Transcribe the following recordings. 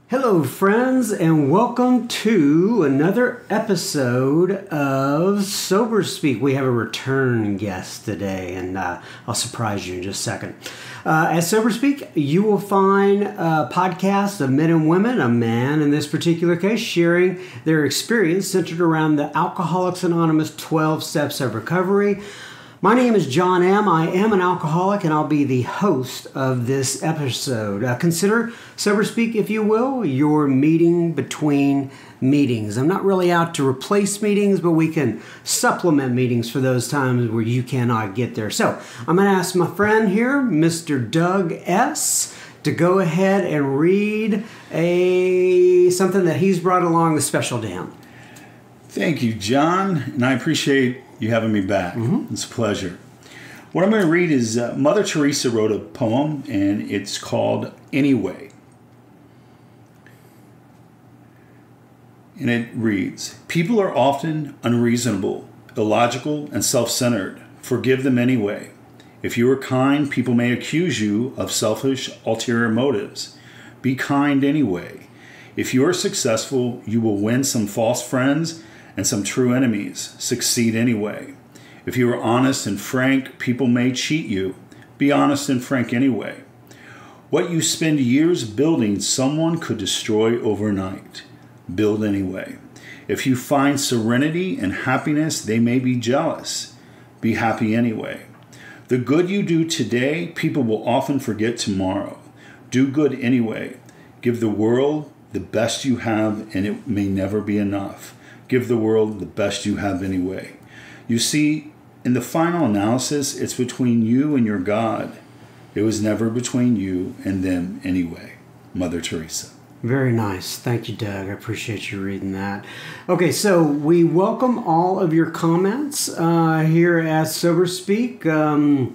Hello, friends, and welcome to another episode of Sober Speak. We have a return guest today, and I'll surprise you in just a second. At Sober Speak, you will find a podcast of men and women, a man in this particular case, sharing their experience centered around the Alcoholics Anonymous 12 Steps of Recovery. My name is John M. I am an alcoholic, and I'll be the host of this episode. Consider Sober Speak, if you will, your meeting between meetings. I'm not really out to replace meetings, but we can supplement meetings for those times where you cannot get there. So I'm going to ask my friend here, Mr. Doug S., to go ahead and read something that he's brought along that's special to him. Thank you, John, and I appreciate you having me back. It's a pleasure. What I'm going to read is Mother Teresa wrote a poem, and it's called Anyway. And it reads, "People are often unreasonable, illogical, and self-centered. Forgive them anyway. If you are kind, people may accuse you of selfish, ulterior motives. Be kind anyway. If you are successful, you will win some false friends and some true enemies. Succeed anyway. If you are honest and frank, people may cheat you. Be honest and frank anyway. What you spend years building, someone could destroy overnight. Build anyway. If you find serenity and happiness, they may be jealous. Be happy anyway. The good you do today, people will often forget tomorrow. Do good anyway. Give the world the best you have, and it may never be enough. Give the world the best you have anyway. You see, in the final analysis, it's between you and your God. It was never between you and them anyway." Mother Teresa. Very nice. Thank you, Doug. I appreciate you reading that. Okay, so we welcome all of your comments here at Sober Speak. There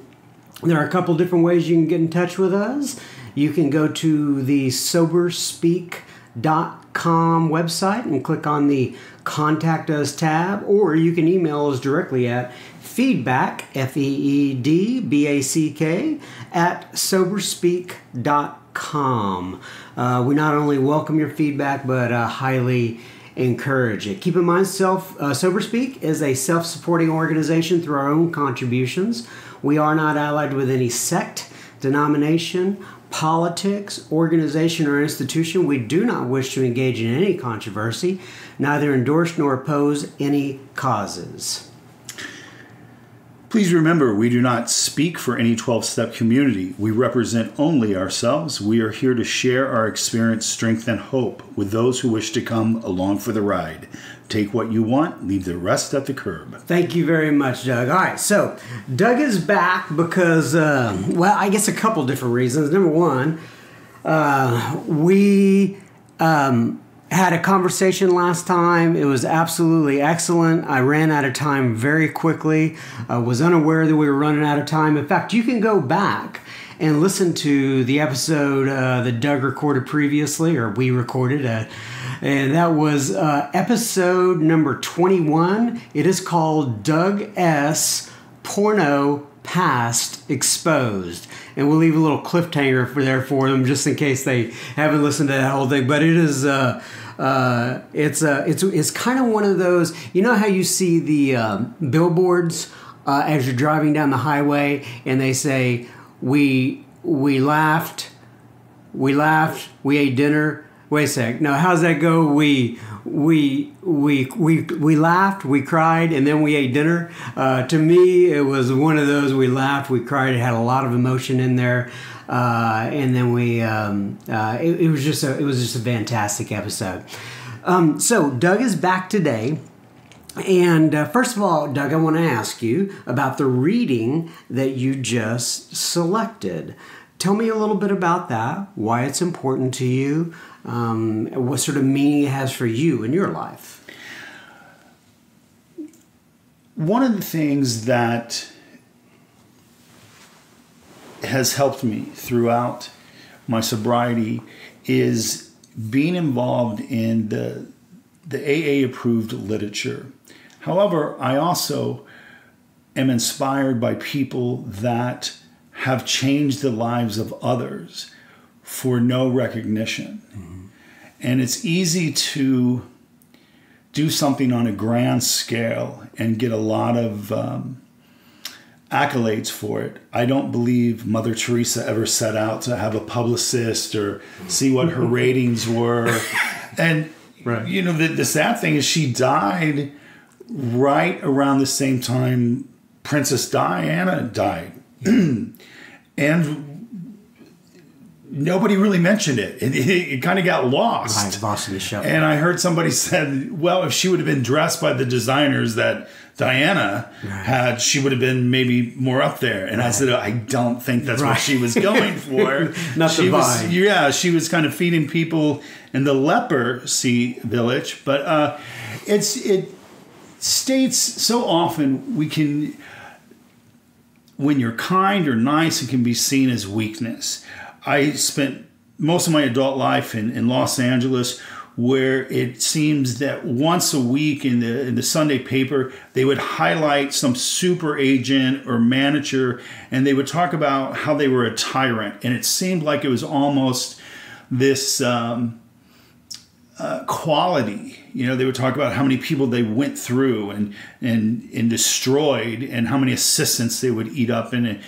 are a couple different ways you can get in touch with us. You can go to the soberspeak.com website and click on the Contact Us tab, or you can email us directly at feedback, FEEDBACK, at soberspeak.com. We not only welcome your feedback, but highly encourage it. Keep in mind, Sober Speak is a self-supporting organization through our own contributions. We are not allied with any sect, denomination, politics, organization, or institution. We do not wish to engage in any controversy, neither endorse nor oppose any causes. Please remember, we do not speak for any 12-step community. We represent only ourselves. We are here to share our experience, strength, and hope with those who wish to come along for the ride. Take what you want, leave the rest at the curb. Thank you very much, Doug. All right, so Doug is back because, I guess a couple different reasons. Number one, we had a conversation last time. It was absolutely excellent. I ran out of time very quickly. I was unaware that we were running out of time. In fact, you can go back and listen to the episode that Doug recorded previously, or we recorded, and that was episode number 21. It is called Doug S. Porno Past Exposed. And we'll leave a little cliffhanger for them just in case they haven't listened to that whole thing. But it is it's kind of one of those, you know how you see the billboards as you're driving down the highway and they say, we laughed, we ate dinner. Wait a sec. No, how's that go? We laughed, we cried, and then we ate dinner. To me, it was one of those. We laughed, we cried. It had a lot of emotion in there, and then it was just a fantastic episode. So Doug is back today. And first of all, Doug, I want to ask you about the reading that you just selected. Tell me a little bit about that, why it's important to you, what sort of meaning it has for you in your life. One of the things that has helped me throughout my sobriety is being involved in the AA-approved literature. However, I also am inspired by people that have changed the lives of others for no recognition. Mm-hmm. And it's easy to do something on a grand scale and get a lot of accolades for it. I don't believe Mother Teresa ever set out to have a publicist or see what her ratings were. And, right. you know, the sad thing is she died right around the same time Princess Diana died. And nobody really mentioned it. It kind of got lost. Right, lost in the shuffle. And I heard somebody said, well, if she would have been dressed by the designers that Diana had, she would have been maybe more up there. And I said, I don't think that's what she was going for. Not she the was, vibe. yeah, she was kind of feeding people in the leprosy village. But it states so often when you're kind or nice, it can be seen as weakness. I spent most of my adult life in Los Angeles, where it seems that once a week in the Sunday paper, they would highlight some super agent or manager, and they would talk about how they were a tyrant. And it seemed like it was almost this quality. You know, they would talk about how many people they went through and destroyed, and how many assistants they would eat up in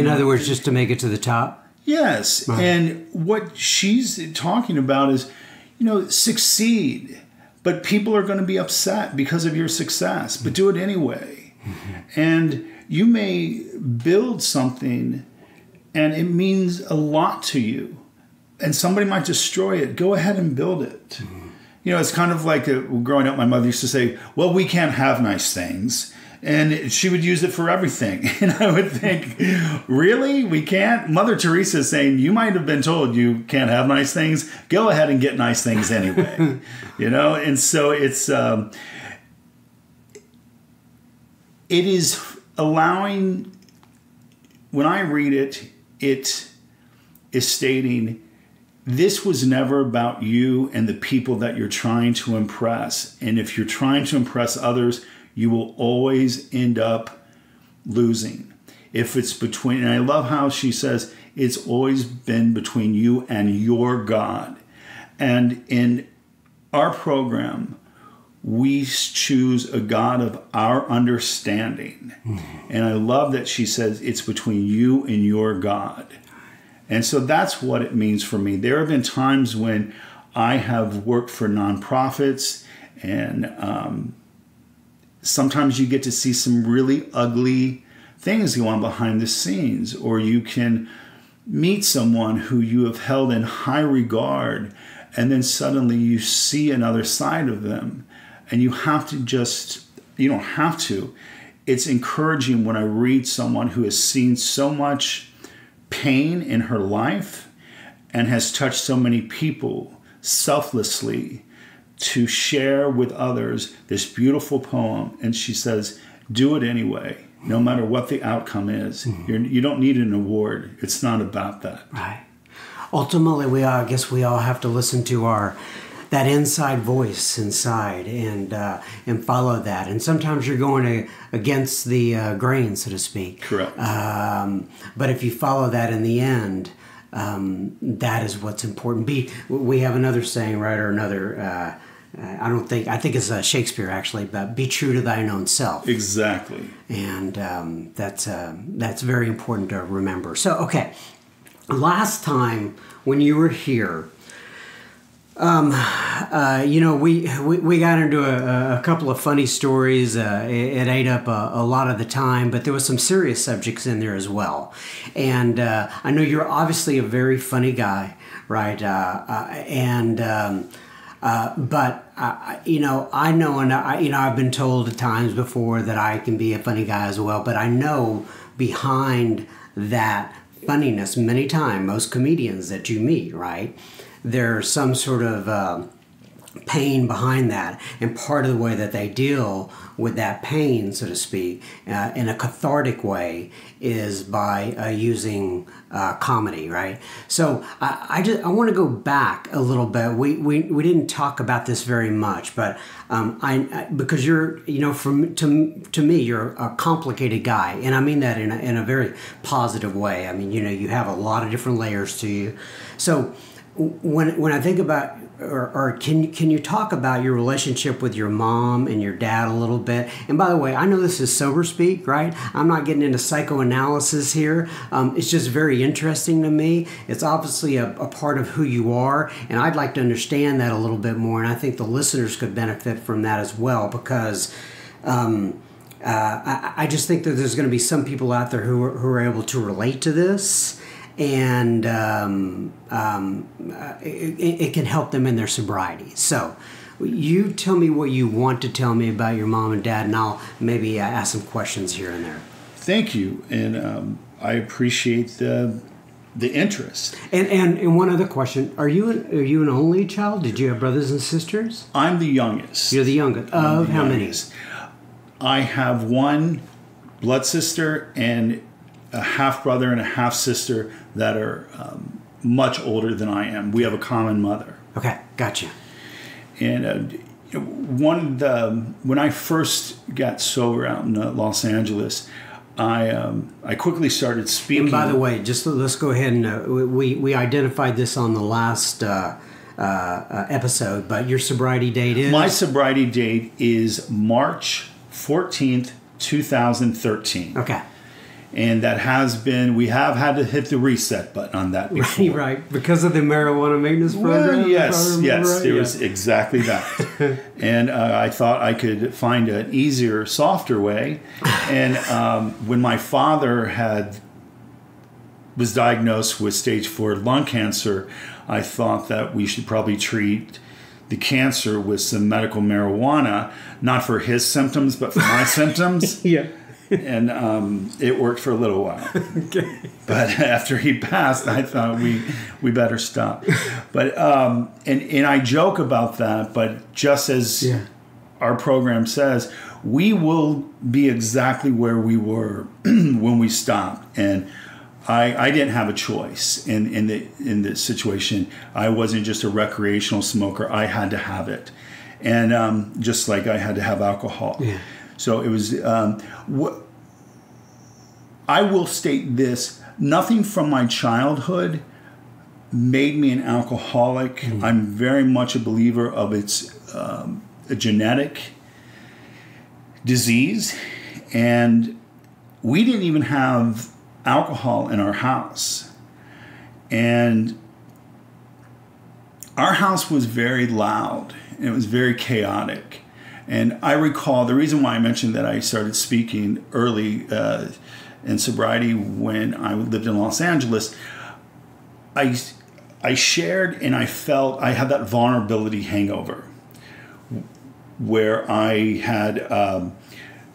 other words, just to make it to the top. Yes. Right. And what she's talking about is, you know, succeed, but people are going to be upset because of your success, but do it anyway. Mm-hmm. And you may build something and it means a lot to you, and somebody might destroy it. Go ahead and build it. Mm-hmm. You know, it's kind of like growing up, my mother used to say, well, we can't have nice things. And she would use it for everything. And I would think, really? We can't? Mother Teresa is saying, you might have been told you can't have nice things. Go ahead and get nice things anyway. You know? And so it is allowing, when I read it, it is stating, this was never about you and the people that you're trying to impress. And if you're trying to impress others, you will always end up losing. If it's between, and I love how she says, it's always been between you and your God. And in our program, we choose a God of our understanding. Mm-hmm. And I love that she says it's between you and your God. And so that's what it means for me. There have been times when I have worked for nonprofits, and sometimes you get to see some really ugly things go on behind the scenes, or you can meet someone who you have held in high regard, and then suddenly you see another side of them, and you don't have to. It's encouraging when I read someone who has seen so much pain in her life and has touched so many people selflessly to share with others this beautiful poem. And she says, do it anyway, no matter what the outcome is. Mm-hmm. You don't need an award. It's not about that. Right. Ultimately, I guess we all have to listen to that inside voice inside and follow that. And sometimes you're going against the grain, so to speak. Correct. But if you follow that in the end, that is what's important. We have another saying, right, or another. I think it's Shakespeare actually, but be true to thine own self. Exactly. And that's very important to remember. So, okay, last time when you were here, we got into a couple of funny stories. It ate up a lot of the time, but there was some serious subjects in there as well. And I know you're obviously a very funny guy, right? But I know, and I've been told at times before that I can be a funny guy as well. But I know behind that funniness, many times, most comedians that you meet, right, there's some sort of pain behind that, and part of the way that they deal with that pain, so to speak, in a cathartic way, is by using comedy, right? So I want to go back a little bit. We didn't talk about this very much, but because you're, to me, you're a complicated guy, and I mean that in a very positive way. I mean, you have a lot of different layers to you. So when I think about, or can you talk about your relationship with your mom and your dad a little bit? And by the way, I know this is sober speak, right? I'm not getting into psychoanalysis here. It's just very interesting to me. It's obviously a part of who you are, and I'd like to understand that a little bit more. And I think the listeners could benefit from that as well, because I just think that there's going to be some people out there who are able to relate to this, and it can help them in their sobriety. So you tell me what you want to tell me about your mom and dad, and I'll maybe ask some questions here and there. Thank you, and I appreciate the interest. And one other question: Are you an only child? Did you have brothers and sisters? I'm the youngest. You're the youngest. Of how many? I have one blood sister and a half brother and a half sister that are much older than I am. We have a common mother. Okay, gotcha. And when I first got sober out in Los Angeles, I quickly started speaking. And by the way, just let's go ahead and we identified this on the last episode, but your sobriety date is? My sobriety date is March 14th, 2013. Okay. And that has been, we have had to hit the reset button on that before. Right, because of the marijuana maintenance program? Well, yes, there was exactly that. And I thought I could find an easier, softer way. And when my father was diagnosed with stage 4 lung cancer, I thought that we should probably treat the cancer with some medical marijuana, not for his symptoms, but for my symptoms. Yeah. And it worked for a little while. Okay. But after he passed, I thought we better stop. But and I joke about that, but just as our program says, we will be exactly where we were when we stopped. And I didn't have a choice in the situation. I wasn't just a recreational smoker. I had to have it. And just like I had to have alcohol. Yeah. So it was, I will state this, nothing from my childhood made me an alcoholic. Mm-hmm. I'm very much a believer of it's a genetic disease. And we didn't even have alcohol in our house. And our house was very loud and it was very chaotic. And I recall, the reason why I mentioned that I started speaking early in sobriety when I lived in Los Angeles, I shared and I felt I had that vulnerability hangover where I had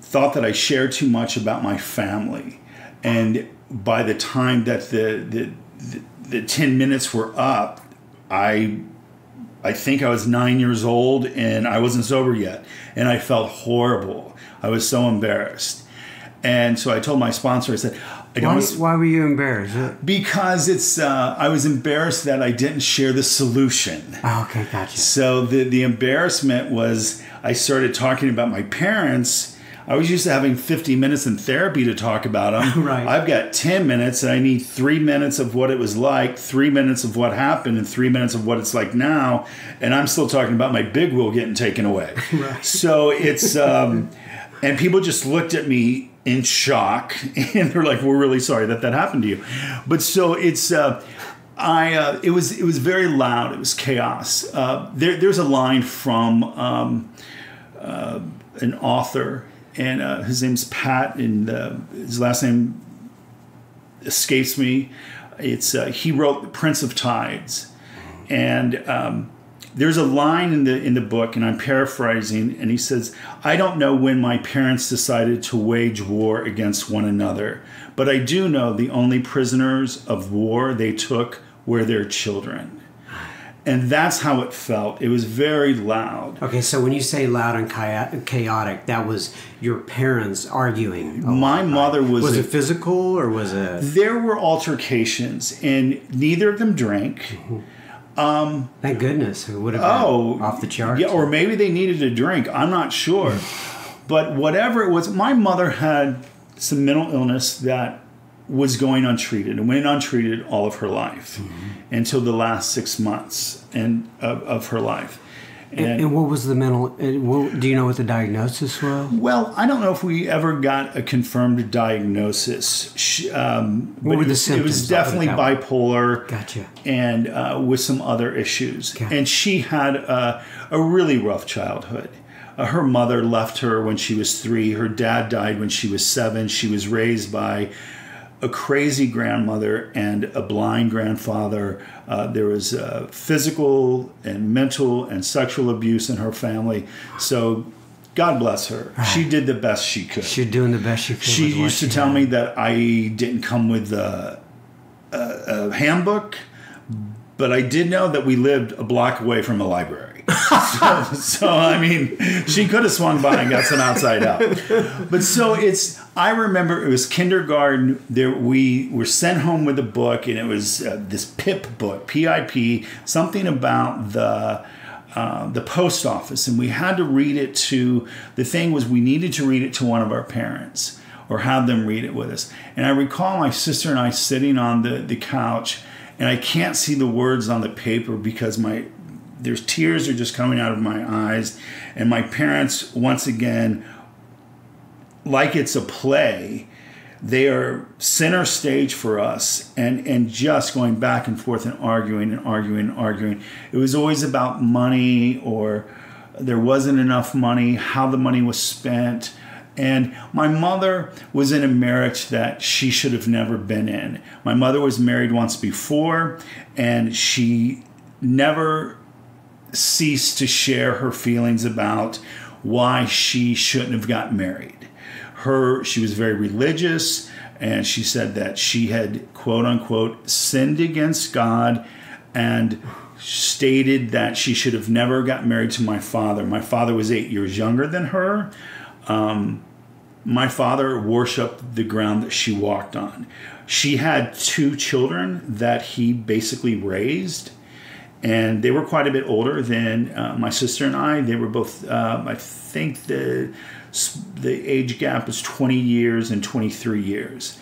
thought that I shared too much about my family. And by the time that the 10 minutes were up, I think I was 9 years old and I wasn't sober yet. And I felt horrible. I was so embarrassed. And so I told my sponsor, I said, why were you embarrassed? Because I was embarrassed that I didn't share the solution. Oh, okay, gotcha. So the embarrassment was I started talking about my parents. I was used to having 50 minutes in therapy to talk about them. Right. I've got 10 minutes and I need 3 minutes of what it was like, 3 minutes of what happened, and 3 minutes of what it's like now. And I'm still talking about my big wheel getting taken away. Right. So it's, and people just looked at me in shock and they're like, we're really sorry that happened to you. But so it's, it was very loud. It was chaos. There's a line from an author. And his name's Pat, and his last name escapes me. It's he wrote Prince of Tides, and there's a line in the book, and I'm paraphrasing, and he says, "I don't know when my parents decided to wage war against one another, but I do know the only prisoners of war they took were their children." And that's how it felt. It was very loud. Okay, so when you say loud and chaotic, that was your parents arguing. My mother was... Was it physical or was it... There were altercations, and neither of them drank. Mm-hmm. Thank goodness. It would have been off the charts. Yeah, or maybe they needed a drink. I'm not sure. But whatever it was, my mother had some mental illness that was going untreated and went untreated all of her life until the last 6 months of her life. And what was the mental? Do you know what the diagnosis was? Well, I don't know if we ever got a confirmed diagnosis. What were the symptoms? It was definitely bipolar. Gotcha. And with some other issues. Gotcha. And she had a really rough childhood. Her mother left her when she was 3. Her dad died when she was 7. She was raised by a crazy grandmother and a blind grandfather. There was physical and mental and sexual abuse in her family. So God bless her. Right. She did the best she could. She's doing the best she could. She used to tell me that I didn't come with a handbook, but I did know that we lived a block away from a library. So I mean, she could have swung by and got some outside out. But I remember it was kindergarten. We were sent home with a book, and it was this PIP book, PIP, something about the post office, and we had to read it to. The thing was, we needed to read it to one of our parents or have them read it with us. And I recall my sister and I sitting on the couch, and I can't see the words on the paper because there's tears are just coming out of my eyes. And my parents, once again, like it's a play, they are center stage for us and just going back and forth and arguing and arguing and arguing. It was always about money, or there wasn't enough money, how the money was spent. And my mother was in a marriage that she should have never been in. My mother was married once before, and she never ceased to share her feelings about why she shouldn't have got married. She was very religious, and she said that she had, quote unquote, sinned against God, and stated that she should have never got married to my father. My father was 8 years younger than her. My father worshiped the ground that she walked on. She had 2 children that he basically raised, and they were quite a bit older than my sister and I. They were both, I think the age gap was 20 years and 23 years.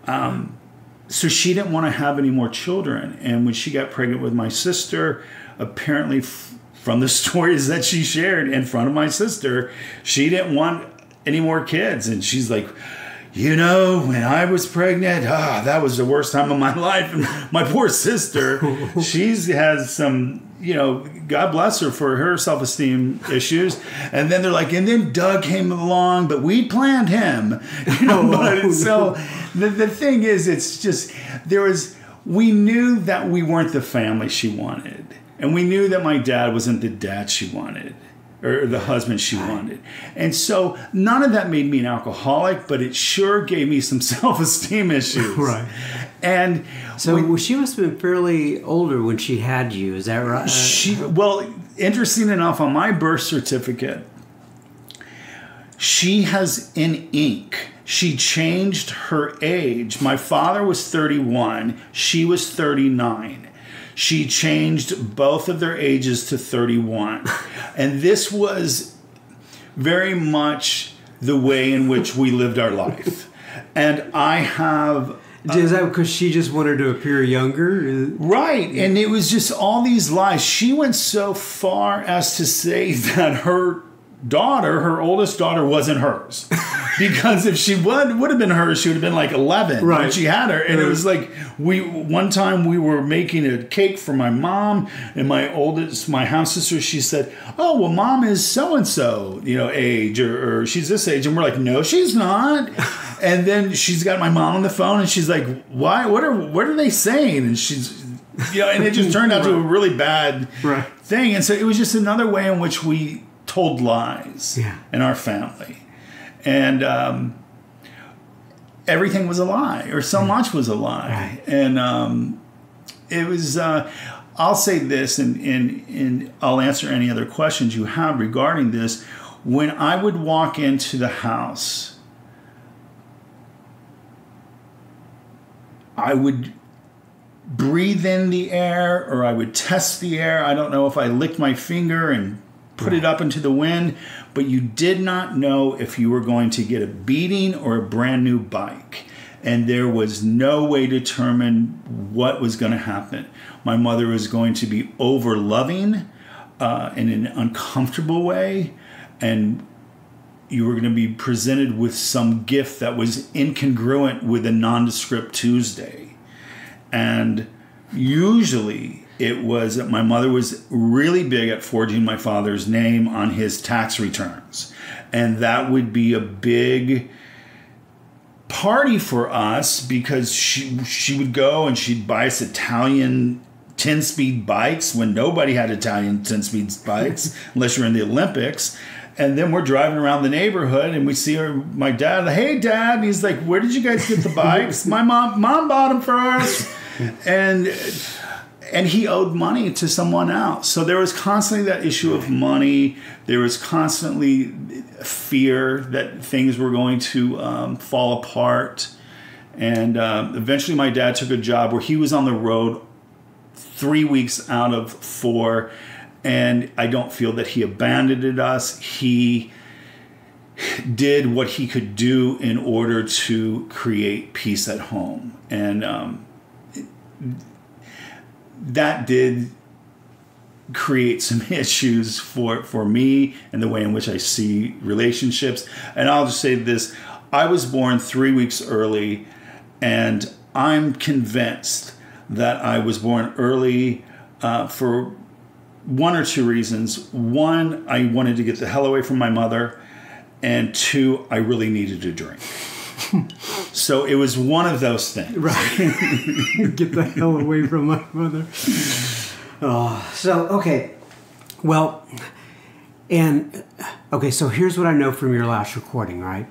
So she didn't want to have any more children. And when she got pregnant with my sister, apparently from the stories that she shared in front of my sister, she didn't want any more kids. And she's like, when I was pregnant, that was the worst time of my life. And my poor sister, she has some, God bless her for her self-esteem issues. And then they're like, and then Doug came along, but we planned him. So the thing is, it's just, we knew that we weren't the family she wanted. And we knew that my dad wasn't the dad she wanted, or the husband she wanted. And so none of that made me an alcoholic, but it sure gave me some self-esteem issues. Right. And so she must have been fairly older when she had you, is that right? Well, interesting enough, on my birth certificate, she has in ink, she changed her age. My father was 31, she was 39. She changed both of their ages to 31. And this was very much the way in which we lived our life. And I have... Is that because she just wanted to appear younger? Right. And it was just all these lies. She went so far as to say that her oldest daughter, wasn't hers. Because if she would have been hers, she would have been like 11 when she had her. And it was like, one time we were making a cake for my mom, and my half sister, she said, oh, well, mom is so-and-so, age, or she's this age. And we're like, no, she's not. And then she's got my mom on the phone, and she's like, why? What are they saying? And she's, and it just turned out to a really bad thing. And so it was just another way in which we told lies in our family. And everything was a lie, or so much was a lie. Right. And it was, I'll say this, and I'll answer any other questions you have regarding this. When I would walk into the house, I would breathe in the air, or I would test the air. I don't know if I licked my finger and put it up into the wind, but you did not know if you were going to get a beating or a brand new bike. and there was no way to determine what was going to happen. My mother was going to be over loving in an uncomfortable way, and you were going to be presented with some gift that was incongruent with a nondescript Tuesday. And usually it was that my mother was really big at forging my father's name on his tax returns. And that would be a big party for us, because she would go and she'd buy us Italian 10-speed bikes when nobody had Italian 10-speed bikes unless you're in the Olympics. And then we're driving around the neighborhood and we see my dad. Hey, Dad. And he's like, where did you guys get the bikes? My mom bought them for us. And he owed money to someone else. So there was constantly that issue of money. There was constantly fear that things were going to fall apart. And eventually my dad took a job where he was on the road 3 weeks out of 4. And I don't feel that he abandoned us. He did what he could do in order to create peace at home. And that did create some issues for me and the way in which I see relationships. And I'll just say this. I was born 3 weeks early, and I'm convinced that I was born early for one or two reasons. One, I wanted to get the hell away from my mother. And 2, I really needed a drink. So it was one of those things. Right. Get the hell away from my mother. Oh, so, okay. Well, so here's what I know from your last recording, right?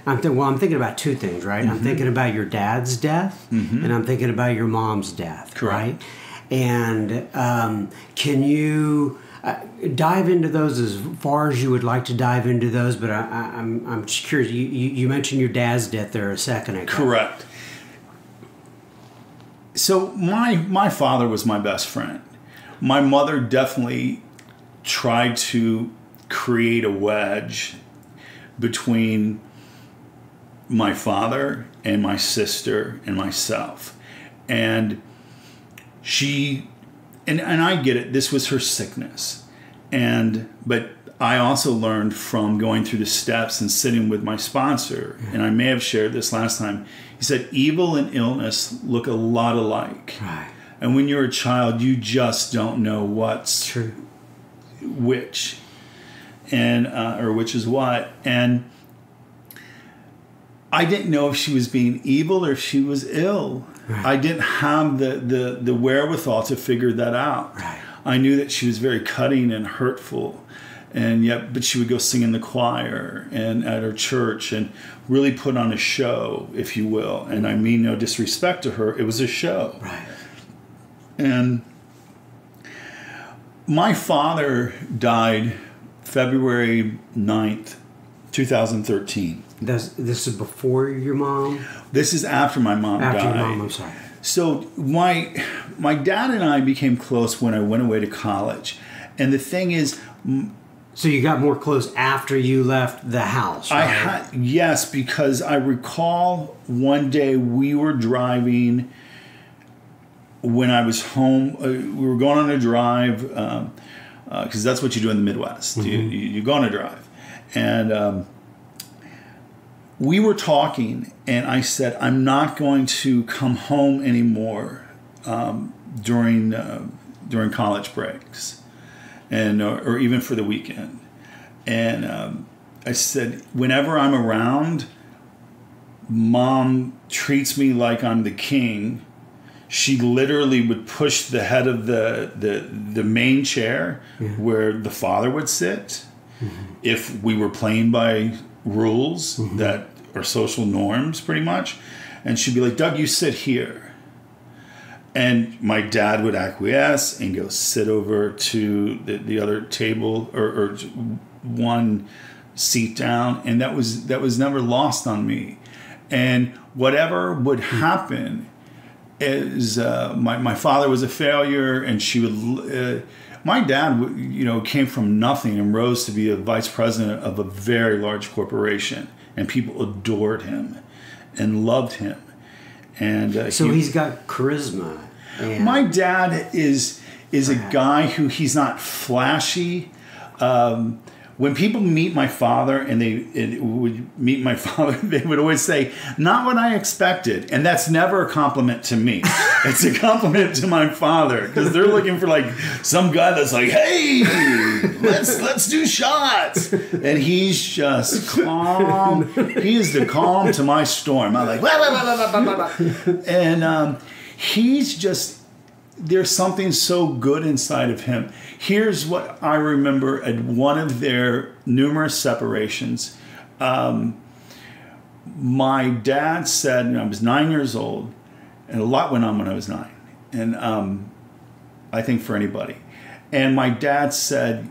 I'm thinking about 2 things, right? Mm-hmm. I'm thinking about your dad's death, and I'm thinking about your mom's death, correct, right? And can you dive into those as far as you would like to dive into those? But I'm just curious. You mentioned your dad's death there a second ago. Correct. So my father was my best friend. My mother definitely tried to create a wedge between my father and my sister and myself. And she, and I get it, this was her sickness. But I also learned from going through the steps and sitting with my sponsor, and I may have shared this last time, he said, evil and illness look a lot alike. Right. And when you're a child, you just don't know what's true, which, and or which is what. And I didn't know if she was being evil or if she was ill. Right. I didn't have the wherewithal to figure that out. Right. I knew that she was very cutting and hurtful, but she would go sing in the choir and at her church and really put on a show, if you will. And I mean no disrespect to her, it was a show. Right. And my father died February 9th, 2013. This is before your mom? This is after my mom died. After your mom, I'm sorry. So my dad and I became close when I went away to college. And the thing is... So you got more close after you left the house, right? Yes, because I recall one day we were driving when I was home. We were going on a drive, because that's what you do in the Midwest. Mm-hmm. You go on a drive. And... we were talking, and I said, I'm not going to come home anymore during college breaks, and or even for the weekend. And I said, whenever I'm around, Mom treats me like I'm the king. She literally would push the head of the main chair where the father would sit. Mm-hmm. If we were playing by rules that are social norms, pretty much, and she'd be like, Doug, you sit here. And my dad would acquiesce and go sit over to the other table or one seat down, and that was never lost on me. And whatever would happen is my father was a failure, and she would. My dad, came from nothing and rose to be a vice president of a very large corporation, and people adored him and loved him. And so he's got charisma. And my dad is a guy who, he's not flashy. When people meet my father and they would meet my father, they would always say, "Not what I expected," and that's never a compliment to me. It's a compliment to my father, because they're looking for like some guy that's like, "Hey, let's do shots," and he's just calm. He is the calm to my storm. I'm like, blah, blah, blah, blah, blah, blah. And he's just. There's something so good inside of him. Here's what I remember at one of their numerous separations. My dad said, and I was 9 years old, and a lot went on when I was 9. And I think for anybody. And my dad said,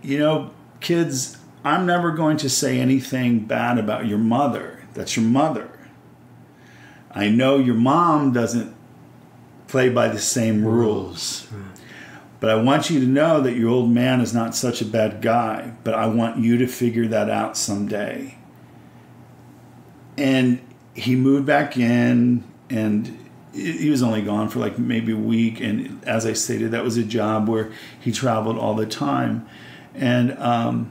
"You know, kids, I'm never going to say anything bad about your mother. That's your mother. I know your mom doesn't play by the same rules. But I want you to know that your old man is not such a bad guy, but I want you to figure that out someday." And he moved back in, and he was only gone for like maybe a week. And as I stated, that was a job where he traveled all the time. And I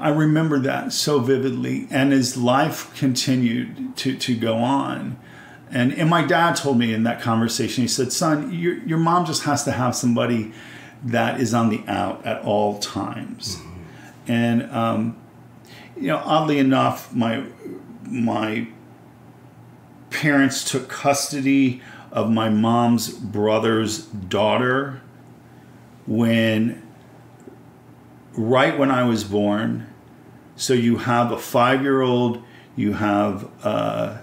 remember that so vividly. And as life continued to go on, and my dad told me in that conversation, he said, "Son, your mom just has to have somebody that is on the out at all times." Mm-hmm. And, oddly enough, my parents took custody of my mom's brother's daughter right when I was born. So you have a 5-year-old, you have an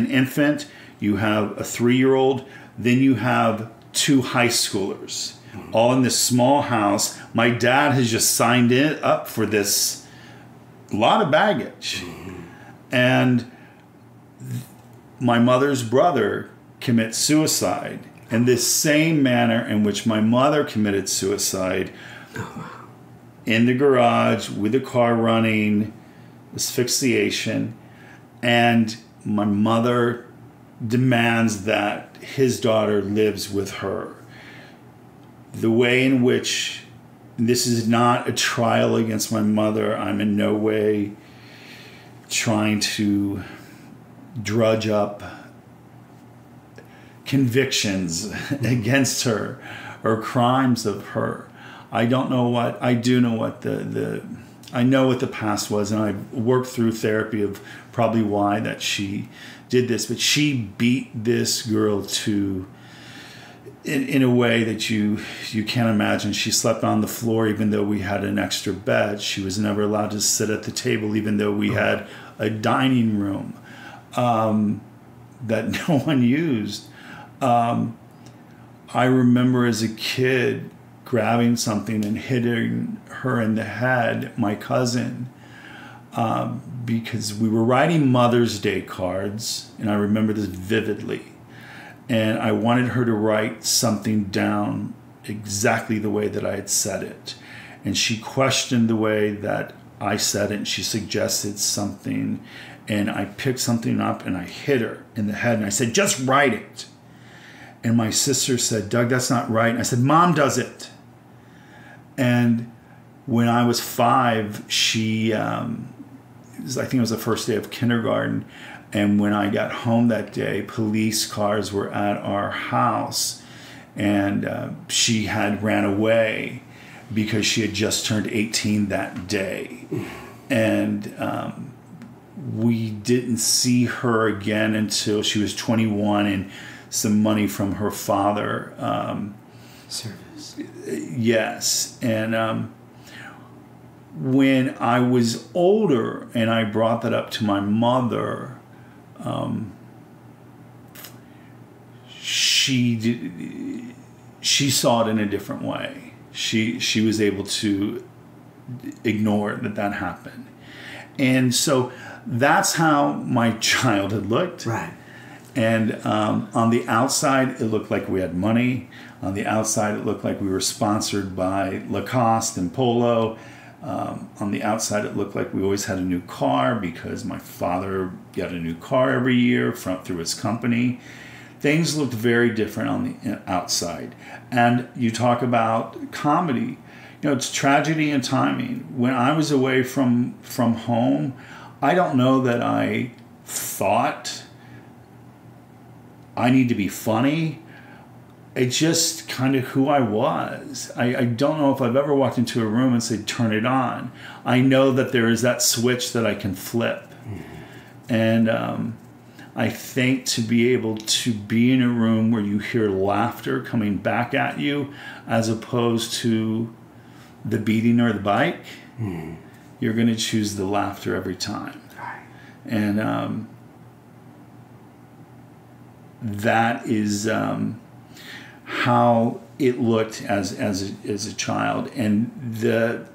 infant, you have a 3-year-old, then you have 2 high schoolers, all in this small house. My dad has just signed up for this, lot of baggage. And my mother's brother commits suicide in this same manner in which my mother committed suicide, in the garage with the car running, asphyxiation. And my mother demands that his daughter lives with her. The way in which this is not a trial against my mother. I'm in no way trying to drudge up convictions against her or crimes of her. I don't know what, I do know what I know what the past was, and I've worked through therapy of probably why that she did this, but she beat this girl in a way that you can't imagine. She slept on the floor even though we had an extra bed. She was never allowed to sit at the table even though we had a dining room that no one used. I remember as a kid grabbing something and hitting her in the head, my cousin, because we were writing Mother's Day cards, and I remember this vividly. And I wanted her to write something down exactly the way that I had said it. And she questioned the way that I said it, and she suggested something. And I picked something up and I hit her in the head, and I said, "Just write it." And my sister said, "Doug, that's not right." And I said, "Mom does it." And when I was 5, I think it was the first day of kindergarten. And when I got home that day, police cars were at our house, and she had ran away because she had just turned 18 that day. And we didn't see her again until she was 21 and some money from her father. Service. Yes. And when I was older and I brought that up to my mother, she saw it in a different way. She was able to ignore that happened. And so that's how my childhood looked. Right. And on the outside, it looked like we had money. On the outside, it looked like we were sponsored by Lacoste and Polo. On the outside, it looked like we always had a new car because my father got a new car every year through his company. Things looked very different on the outside. And you talk about comedy. It's tragedy and timing. When I was away from home, I don't know that I thought I need to be funny. It's just kind of who I was. I don't know if I've ever walked into a room and said, turn it on. I know that there is that switch that I can flip. And I think to be able to be in a room where you hear laughter coming back at you as opposed to the beating or the bike, you're going to choose the laughter every time. And that is how it looked as a child. And the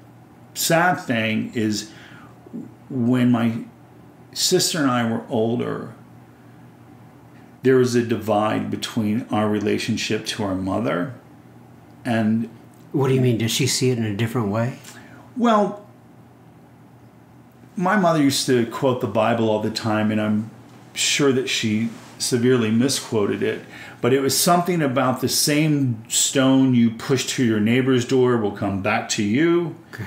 sad thing is when my sister and I were older, there was a divide between our relationship to our mother and... What do you mean? Does she see it in a different way? Well, my mother used to quote the Bible all the time, and I'm sure that she severely misquoted it, but it was something about the same stone you push to your neighbor's door will come back to you. Okay.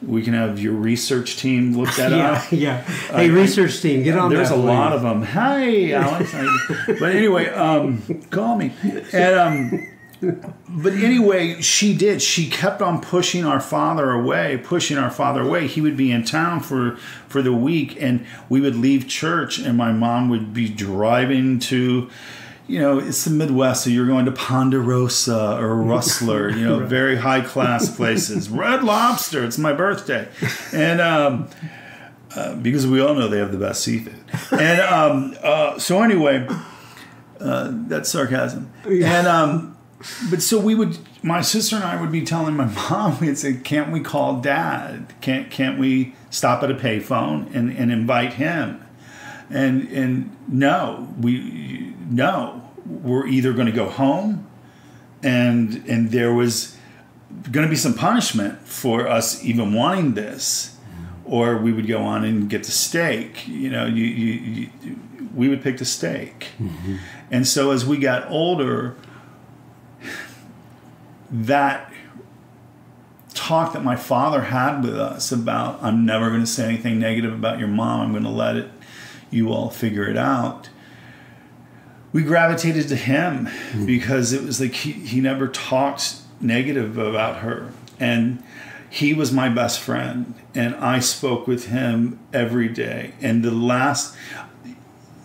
We can have your research team look that up. Yeah. Hey, research team, get on that. There's a lot of them. Hi, Alex. But anyway, call me. And but anyway, she did. She kept on pushing our father away. He would be in town for the week, and we would leave church, and my mom would be driving to, it's the Midwest, so you're going to Ponderosa or Rustler, right. Very high class places. Red Lobster, it's my birthday. And because we all know they have the best seafood. And so anyway, that's sarcasm. And but so my sister and I would be telling my mom, we'd say, can't we call Dad? Can't we stop at a payphone and invite him? And no, we're either going to go home and there was going to be some punishment for us even wanting this, or we would go on and get the steak. We would pick the steak. Mm-hmm. And so as we got older, that talk that my father had with us about, I'm never going to say anything negative about your mom, I'm going to let you all figure it out, we gravitated to him because it was like he never talked negative about her. And he was my best friend, and I spoke with him every day. And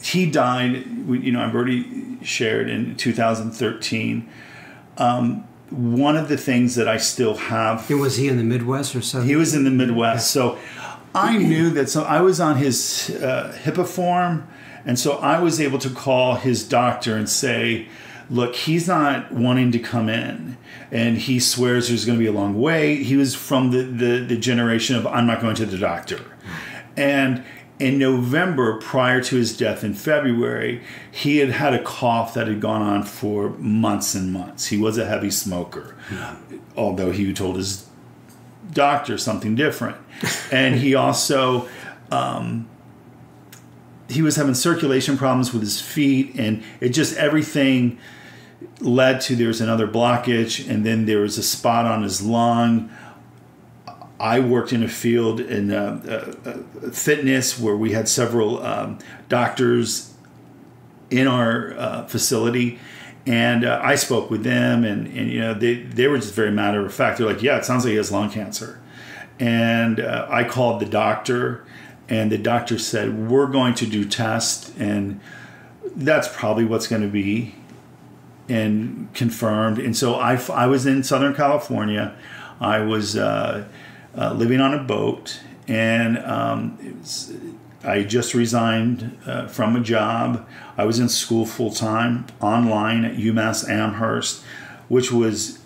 he died, I've already shared, in 2013. One of the things that I still have... Was he in the Midwest or something? He was in the Midwest. So I knew that. So I was on his HIPAA form. And so I was able to call his doctor and say, look, he's not wanting to come in. And he swears there's going to be a long wait. He was from the generation of, I'm not going to the doctor. And in November, prior to his death in February, he had had a cough that had gone on for months and months. He was a heavy smoker, although he told his doctor something different. And he also, he was having circulation problems with his feet, and it just, everything led to, there was another blockage, and then there was a spot on his lung. I worked in a field in fitness where we had several doctors in our facility, and I spoke with them, and they were just very matter of fact. They're like, yeah, it sounds like he has lung cancer. And I called the doctor, and the doctor said, we're going to do tests, and that's probably what's going to be, and confirmed. And so I was in Southern California. I was living on a boat, and I just resigned from a job. I was in school full-time online at UMass Amherst, which was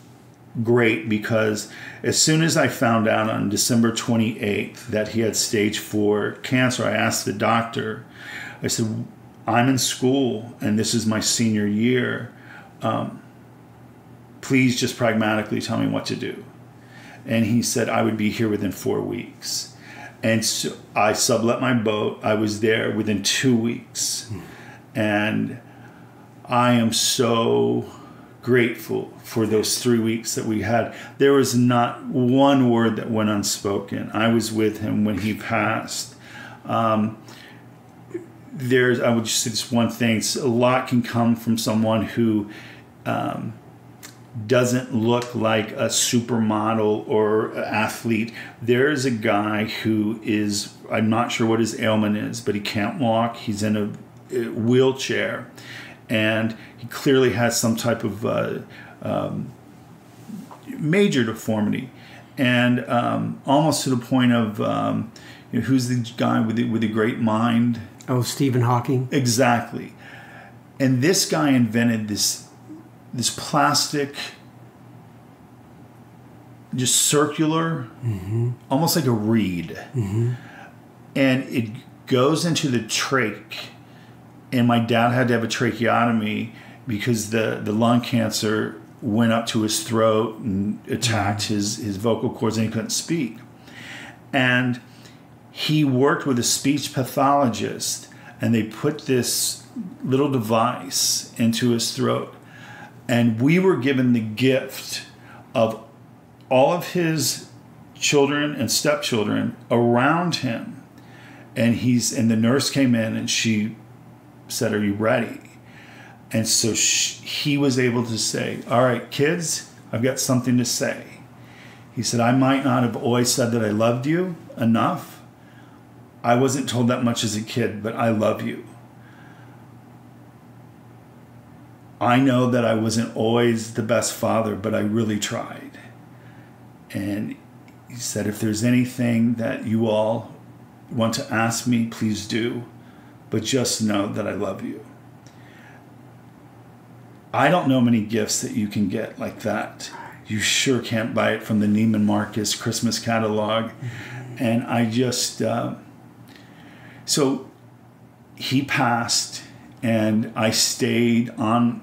great because as soon as I found out on December 28th that he had stage 4 cancer, I asked the doctor, I said, I'm in school and this is my senior year. Please just pragmatically tell me what to do. and he said I would be here within 4 weeks. And so I sublet my boat. I was there within 2 weeks. And I am so grateful for those 3 weeks that we had. There was not one word that went unspoken. I was with him when he passed. I would just say this one thing. A lot can come from someone who doesn't look like a supermodel or athlete. There is a guy who is, I'm not sure what his ailment is, but he can't walk. He's in a wheelchair, and he clearly has some type of major deformity, and almost to the point of who's the guy with the great mind? Oh, Stephen Hawking. Exactly. And this guy invented this plastic, just circular, almost like a reed, and it goes into the trach. And my dad had to have a tracheotomy because the lung cancer went up to his throat and attacked his vocal cords, and he couldn't speak. And he worked with a speech pathologist, and they put this little device into his throat. And we were given the gift of all of his children and stepchildren around him. And the nurse came in, and she said, "Are you ready?" And so he was able to say, "All right, kids, I've got something to say." He said, "I might not have always said that I loved you enough. I wasn't told that much as a kid, but I love you. I know that I wasn't always the best father, but I really tried." And he said, "If there's anything that you all want to ask me, please do. But just know that I love you." I don't know many gifts that you can get like that. You sure can't buy it from the Neiman Marcus Christmas catalog. And I just... so he passed, and I stayed on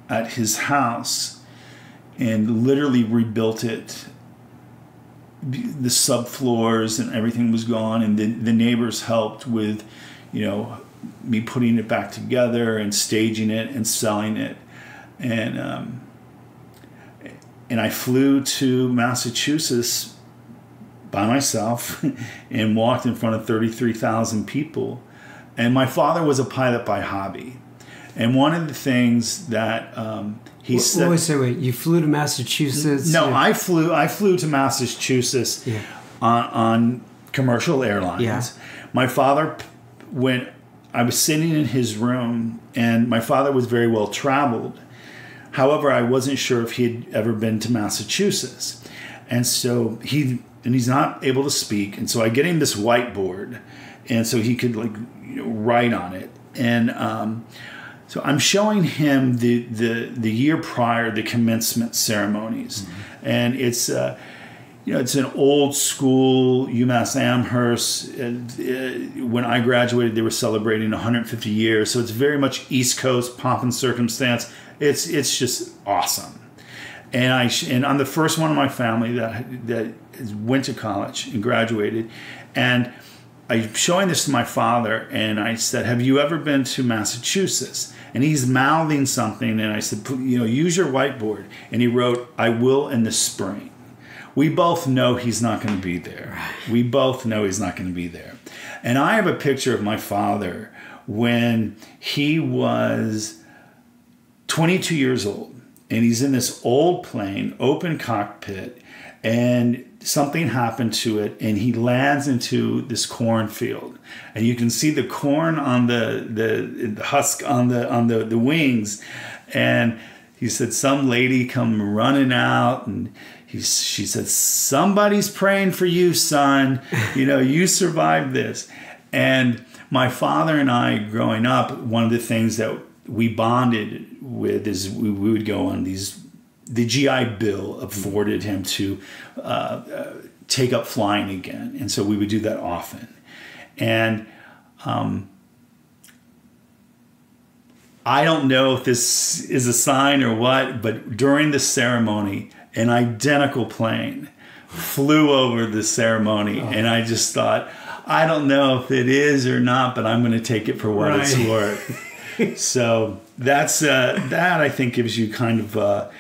at his house and literally rebuilt it. The subfloors and everything was gone, and the neighbors helped with, me putting it back together and staging it and selling it. And I flew to Massachusetts by myself and walked in front of 33,000 people. And my father was a pilot by hobby. And one of the things that he said... Wait. You flew to Massachusetts? No, I flew to Massachusetts on commercial airlines. Yeah. My father went... I was sitting in his room, and my father was very well traveled. However, I wasn't sure if he had ever been to Massachusetts. And so he's not able to speak. And so I get him this whiteboard, and so he could write on it. And so I'm showing him the year prior, the commencement ceremonies. And it's it's an old school UMass Amherst. When I graduated, they were celebrating 150 years. So it's very much East Coast pomp and circumstance. It's just awesome. And I'm the first one in my family that went to college and graduated. And I'm showing this to my father, and I said, "Have you ever been to Massachusetts?" And he's mouthing something, and I said, "Use your whiteboard." And he wrote, "I will in the spring." We both know he's not going to be there. We both know he's not going to be there. And I have a picture of my father when he was 22 years old, and he's in this old plane, open cockpit, and something happened to it, and he lands into this cornfield, and you can see the corn on the husk on the wings. And he said some lady come running out, and she said, "Somebody's praying for you, son. You survived this." And my father and I, growing up, one of the things that we bonded with is we would go on these. The GI Bill afforded him to take up flying again, and so we would do that often. And I don't know if this is a sign or what, but during the ceremony, an identical plane flew over the ceremony, and I just thought, I don't know if it is or not, but I'm going to take it for what it's worth. So that's that I think gives you kind of a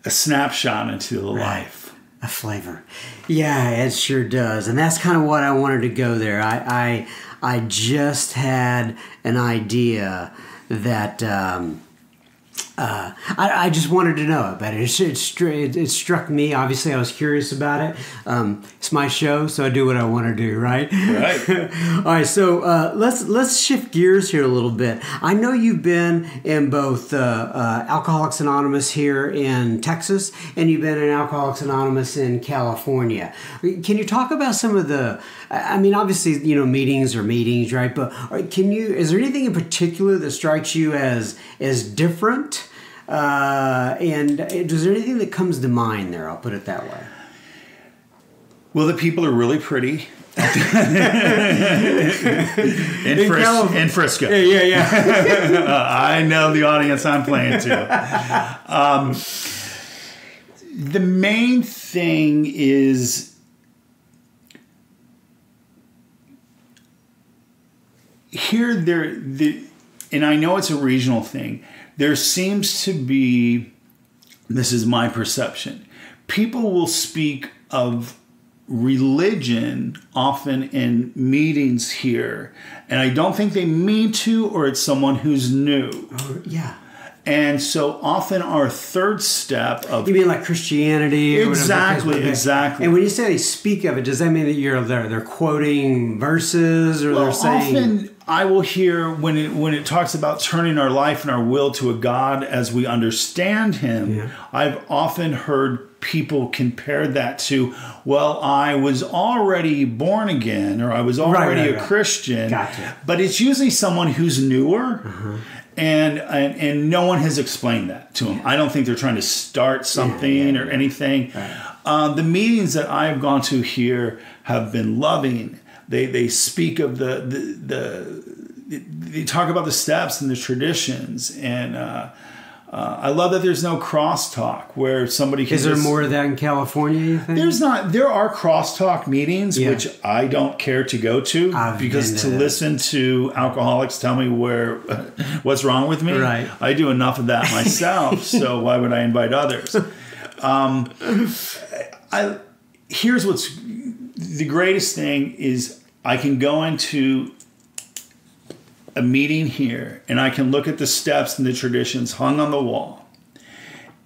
snapshot into the life. A flavor. Yeah, it sure does. And that's kind of what I wanted to go there. I just had an idea that I just wanted to know about it. It struck me. Obviously, I was curious about it. It's my show, so I do what I want to do, right? Right. All right, so let's shift gears here a little bit. I know you've been in both Alcoholics Anonymous here in Texas, and you've been in Alcoholics Anonymous in California. Can you talk about some of the? I mean, obviously, meetings are meetings, right? But is there anything in particular that strikes you as different? And is there anything that comes to mind there? I'll put it that way. Well, the people are really pretty. in Frisco. Yeah. I know the audience I'm playing to. The main thing is here and I know it's a regional thing. There seems to be, this is my perception, people will speak of religion often in meetings here, and I don't think they mean to, or it's someone who's new. Oh, yeah. And so often our third step of... You mean like Christianity? Or exactly. And when you say they speak of it, does that mean that they're quoting verses, or they're saying... Often I will hear when it talks about turning our life and our will to a God as we understand Him, yeah. I've often heard people compare that to, well, I was already born again, or I was already a Christian. Gotcha. But it's usually someone who's newer. Uh-huh. And no one has explained that to them. I don't think they're trying to start something or anything. Right. The meetings that I have gone to here have been loving. They speak of they talk about the steps and the traditions, and I love that there's no crosstalk where somebody can. Is there more of that in California, you think? There's not. There are crosstalk meetings, which I don't care to go to because to listen to alcoholics tell me what's wrong with me. Right. I do enough of that myself, so why would I invite others? Here's what's the greatest thing is I can go into a meeting here and I can look at the steps and the traditions hung on the wall,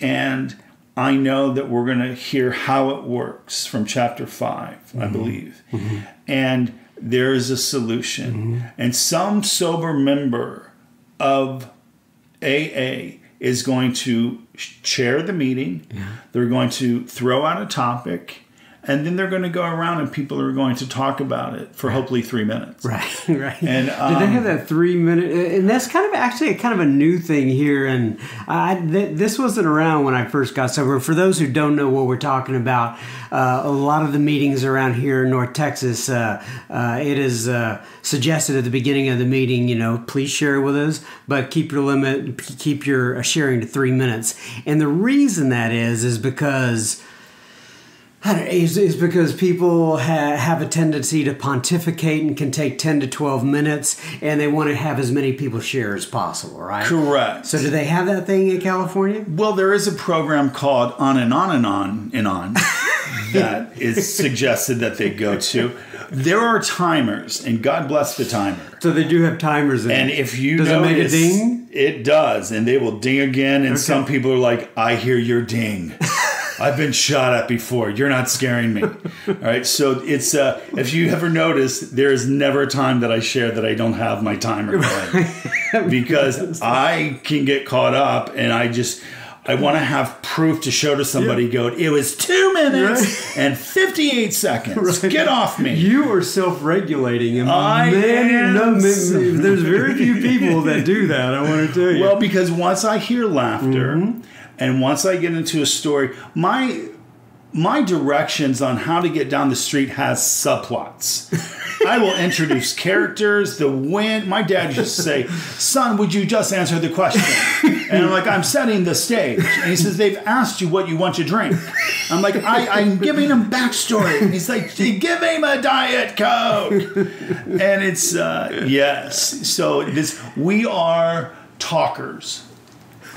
and I know that we're going to hear how it works from chapter 5, I believe. Mm-hmm. And there is a solution. Mm-hmm. And some sober member of AA is going to chair the meeting. Yeah. They're going to throw out a topic. And then they're going to go around and people are going to talk about it for hopefully 3 minutes. Right. And did they have that 3 minute? And that's kind of actually kind of a new thing here. And this wasn't around when I first got sober. For those who don't know what we're talking about, a lot of the meetings around here in North Texas, it is suggested at the beginning of the meeting, please share with us, but keep your sharing to 3 minutes. And the reason that is because... Is because people have a tendency to pontificate and can take 10 to 12 minutes, and they want to have as many people share as possible, right? Correct. So do they have that thing in California? Well, there is a program called On and On and On and On that is suggested that they go to. There are timers, and God bless the timer. So they do have timers. And if you does notice, it make a ding? It does, and they will ding again, and some people are like, I hear your ding. I've been shot at before. You're not scaring me. All right. So it's if you ever notice, there is never a time that I share that I don't have my timer going because I can get caught up and I want to have proof to show to somebody. Go, it was 2 minutes and 58 seconds. Right. Get off me. You are self-regulating. And there's very few people that do that. I want to tell you. Well, because once I hear laughter. Mm-hmm. And once I get into a story, my directions on how to get down the street has subplots. I will introduce characters. The wind. My dad used to say, "Son, would you just answer the question?" And I'm like, "I'm setting the stage." And he says, "They've asked you what you want to drink." I'm like, I'm giving him backstory. And he's like, "Give him a Diet Coke." And it's yes. So we are talkers.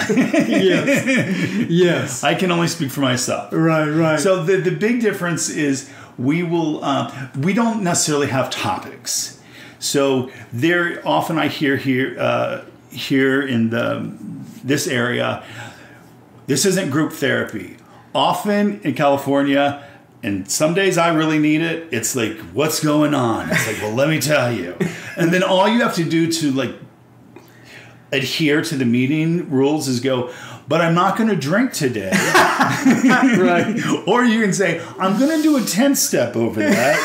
Yes. I can only speak for myself. Right. So the big difference is we don't necessarily have topics. So there often I hear here in this area, this isn't group therapy. Often in California, and some days I really need it, it's like, what's going on? It's like, well, let me tell you. And then all you have to do to like adhere to the meeting rules is go, but I'm not going to drink today. Right. Or you can say, I'm going to do a 10-step over that.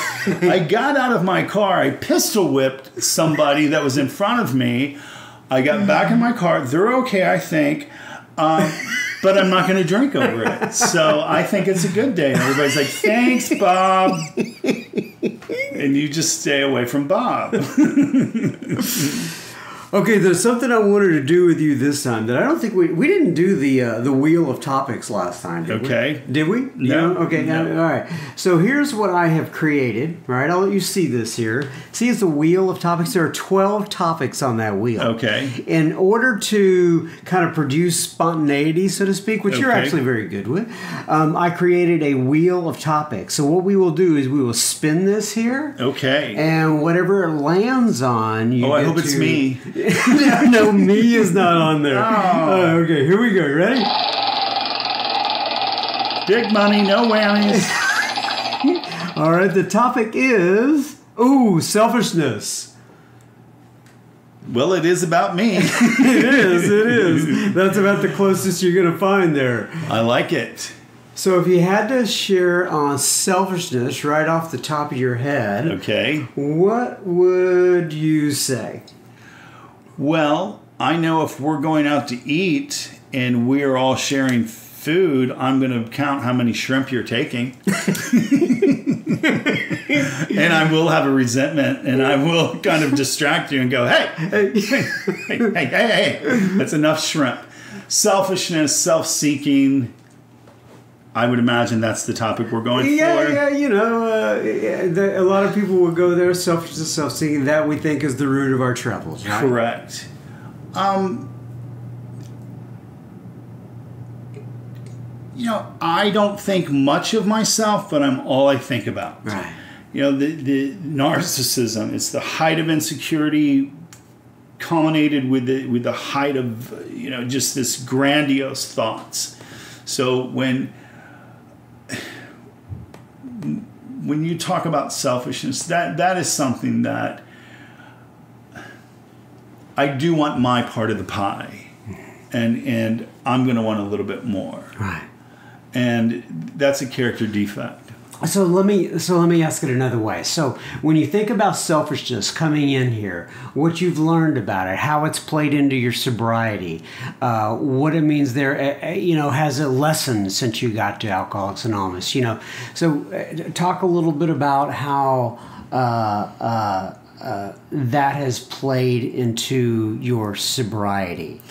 I got out of my car. I pistol whipped somebody that was in front of me. I got back in my car. They're okay, I think. But I'm not going to drink over it. So I think it's a good day. And everybody's like, thanks, Bob. And you just stay away from Bob. Okay, there's something I wanted to do with you this time that I don't think we didn't do the wheel of topics last time. Did Okay. We? Did we? No. Okay. No. All right. So here's what I have created. Right. I'll let you see this here. See, it's a wheel of topics. There are 12 topics on that wheel. Okay. In order to kind of produce spontaneity, so to speak, which you're Okay. actually very good with, I created a wheel of topics. So what we will do is we will spin this here. Okay. And whatever it lands on, you I get hope it's to- me. No, me is not on there. Oh. Okay, here we go. Ready? Big money, no whammies. All right, the topic is, selfishness. Well, it is about me. It is. That's about the closest you're going to find there. I like it. So if you had to share on selfishness right off the top of your head, Okay. what would you say? Well, I know if we're going out to eat and we're all sharing food, I'm going to count how many shrimp you're taking. And I will have a resentment and I will kind of distract you and go, hey, that's enough shrimp. Selfishness, self-seeking. I would imagine that's the topic we're going for. Yeah, a lot of people will go there, selfishness, self-seeking. That we think is the root of our troubles, right? Correct. I don't think much of myself, but I'm all I think about. Right. The narcissism, it's the height of insecurity culminated with the height of, just this grandiose thoughts. So when you talk about selfishness, that is something that I do want my part of the pie, and I'm going to want a little bit more. Right. And that's a character defect. So let me ask it another way. So when you think about selfishness coming in here, what you've learned about it, how it's played into your sobriety, what it means there, has a lesson since you got to Alcoholics Anonymous, So talk a little bit about how that has played into your sobriety.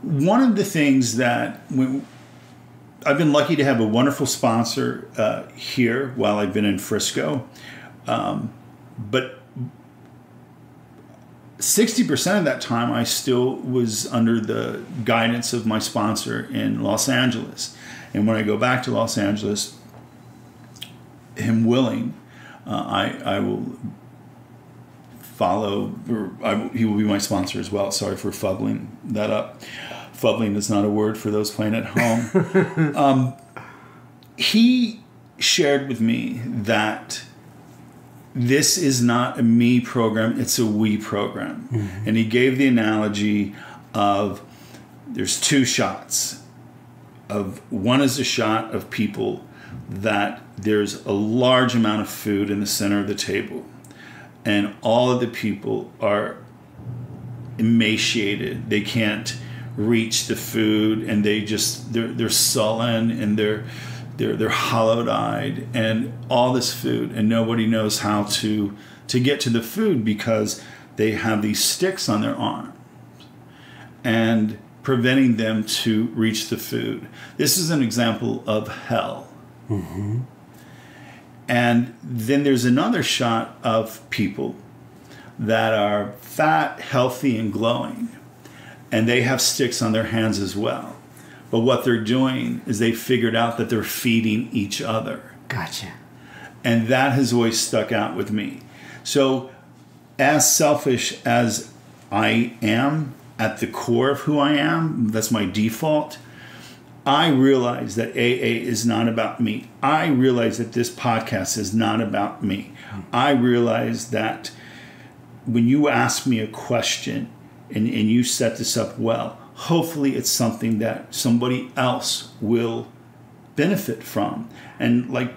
One of the things that I've been lucky to have a wonderful sponsor here while I've been in Frisco. But 60% of that time I still was under the guidance of my sponsor in Los Angeles. And when I go back to Los Angeles, him willing, I will follow, he will be my sponsor as well. Sorry for fubbling that up. Fubbling is not a word for those playing at home. He shared with me that this is not a me program, it's a we program. Mm-hmm. And he gave the analogy of there's two shots. One is a shot of people that there's a large amount of food in the center of the table. And all of the people are emaciated. They can't reach the food, and they're sullen, and they're hollow-eyed, and all this food, and nobody knows how to to get to the food because they have these sticks on their arms and preventing them to reach the food. This is an example of hell. Mm-hmm. And then there's another shot of people that are fat, healthy, and glowing. And they have sticks on their hands as well. But what they're doing is they figured out that they're feeding each other. Gotcha. And that has always stuck out with me. So as selfish as I am at the core of who I am, that's my default, I realize that AA is not about me. I realize that this podcast is not about me. I realize that when you ask me a question and you set this up well, hopefully it's something that somebody else will benefit from. And like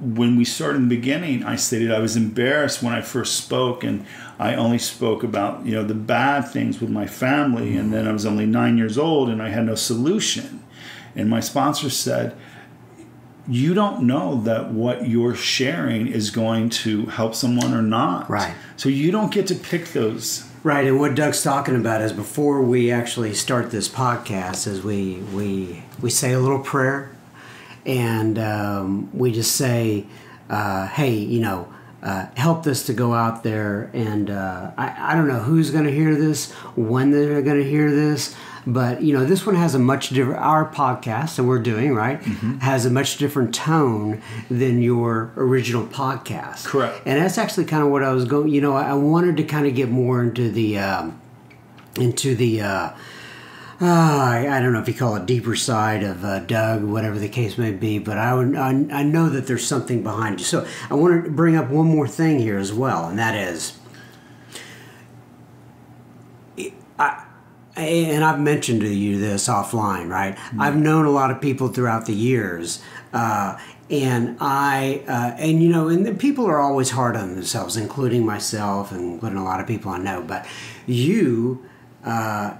when we started in the beginning, I stated I was embarrassed when I first spoke, and I only spoke about, you know, the bad things with my family. And then I was only 9 years old and I had no solution. And my sponsor said, you don't know that what you're sharing is going to help someone or not. Right. So you don't get to pick those. Right, and what Doug's talking about is before we actually start this podcast, is we say a little prayer, and we just say, hey, you know, help this to go out there. And I don't know who's going to hear this, when they're going to hear this, but, you know, this one has a much different, our podcast that we're doing, right, has a much different tone than your original podcast. Correct. And that's actually kind of what I was going, you know, I wanted to kind of get more into the I don't know if you call it deeper side of Doug, whatever the case may be, but I know that there's something behind you. So I want to bring up one more thing here as well, and that is, and I've mentioned to you this offline, right? Mm-hmm. I've known a lot of people throughout the years, and you know, and the people are always hard on themselves, including myself and including a lot of people I know, but you...